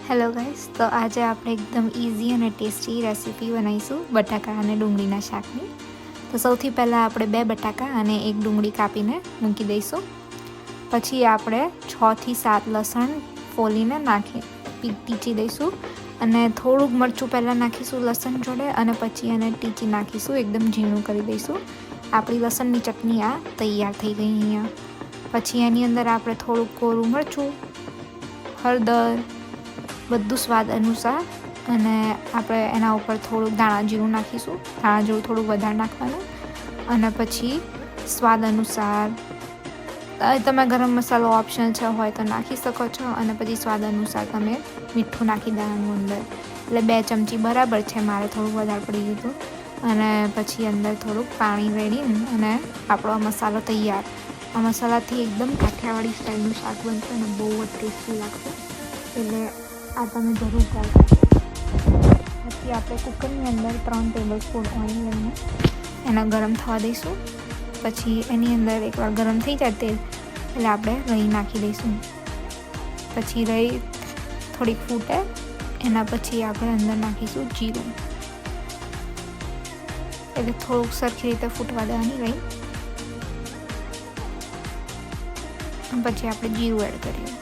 Hello guys, તો આજે આપણે એકદમ ઇઝી અને ટેસ્ટી રેસીપી બનાવીશું બટાકા અને ડુંગળીના શાકની. તો સૌથી પહેલાં આપણે 2 બટાકા અને 1 ડુંગળી કાપીને મૂકી દઈશું. પછી આપણે 6 થી 7 લસણ ફોલીને ટીચી દઈશું અને થોડુંક મરચું પહેલાં નાખીશું લસણ જોડે અને પછી એને ટીચી નાખીશું, એકદમ ઝીણું કરી દઈશું. આપણી લસણની ચટણી આ તૈયાર થઈ ગઈ અહીંયા. પછી એની અંદર આપણે થોડુંક કોરું મરચું, હળદર, બધું સ્વાદ અનુસાર અને આપણે એના ઉપર થોડુંક ધાણા જીરું નાખીશું. ધાણા જીરું થોડુંક વધારે નાખવાનું અને પછી સ્વાદ અનુસાર તમે ગરમ મસાલો ઓપ્શનલ છે હોય તો નાખી શકો છો અને પછી સ્વાદ અનુસાર તમે મીઠું નાખી દેવાનું અંદર. એટલે 2 ચમચી બરાબર છે, મારે થોડુંક વધારે પડી ગયું હતું. અને પછી અંદર થોડુંક પાણી રેડીને અને આપણો મસાલો તૈયાર. આ મસાલાથી એકદમ કાઠિયાવાડી સ્ટાઈલનું શાક બનશે અને બહુ જ ટેસ્ટી લાગશે. એટલે આ તમે જરૂર ટ્રાય કરો. પછી આપણે કુકરની અંદર 3 ટેબલ સ્પૂન ઓઇલ લઈને એના ગરમ થવા દઈશું. પછી એની અંદર એકવાર ગરમ થઈ જાય તેલ એટલે આપણે રહી નાખી દઈશું. પછી રહી થોડીક ફૂટે એના પછી આપણે અંદર નાખીશું જીરું. એટલે થોડુંક સરખી રીતે ફૂટવા દેવાની રહી. પછી આપણે જીરું એડ કરીએ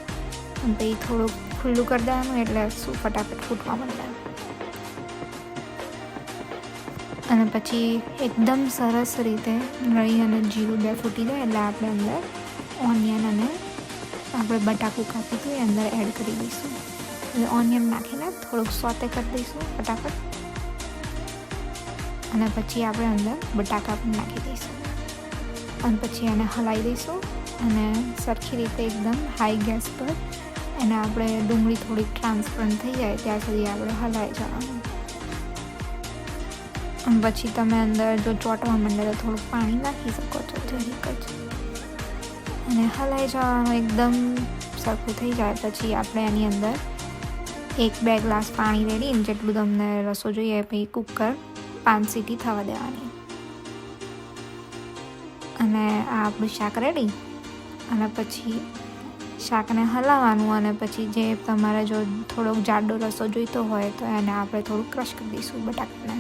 અને પછી થોડુંક ખુલ્લું કરી દેવાનું એટલે ફટાફટ ફૂટવા માંડે. અને પછી એકદમ સરસ રીતે રાઈ અને જીરું 2 ફૂટી જાય એટલે આપણે અંદર ઓનિયન અને આપણે બટાકું કાપ્યું હતું એ અંદર એડ કરી દઈશું. એટલે ઓનિયન નાખીને થોડુંક સોતે કરી દઈશું ફટાફટ. અને પછી આપણે અંદર બટાકા પણ નાખી દઈશું અને પછી એને હલાવી દઈશું અને સરખી રીતે એકદમ હાઈ ગેસ પર એને આપણે ડુંગળી થોડીક ટ્રાન્સપરન્ટ થઈ જાય ત્યાં સુધી આપણે હલાવી જવાનું. અને પછી તમે અંદર જો ચોંટવા માંડે તો થોડુંક પાણી નાખી શકો છો જરીક જ અને હલાવી જવાનું. એકદમ સરખું થઈ જાય પછી આપણે એની અંદર 1-2 ગ્લાસ પાણી રેડીને જેટલું તમને રસો જોઈએ પછી કુકર 5 સીટી થવા દેવાની. અને આ આપણું શાક રેડી. અને પછી શાકને હલાવવાનું અને પછી જે તમારે જો થોડોક જાડો રસો જોઈતો હોય તો એને આપણે થોડુંક ક્રશ કરી દઈશું બટાકાને.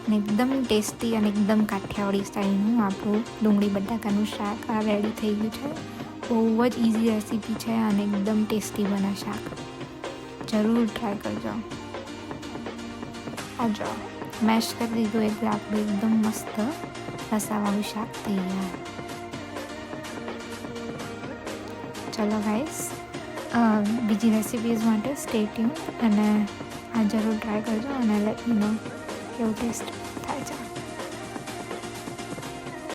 અને એકદમ ટેસ્ટી અને એકદમ કાઠિયાવાડી સ્ટાઈલનું આપણું ડુંગળી બટાકાનું શાક આ રેડી થઈ ગયું છે. બહુ જ ઇઝી રેસીપી છે અને એકદમ ટેસ્ટી બને શાક. જરૂર ટ્રાય કરજો. આ જો મેશ કરી દીધું એટલે આપણું એકદમ મસ્ત રસાવાળું શાક તૈયાર. ચલો ગાઈસ, બીજી રેસિપીઝ માટે સ્ટે ટ્યુન અને આ જરૂર ટ્રાય કરજો અને લેટ મી નો કેવું ટેસ્ટ થાય છે.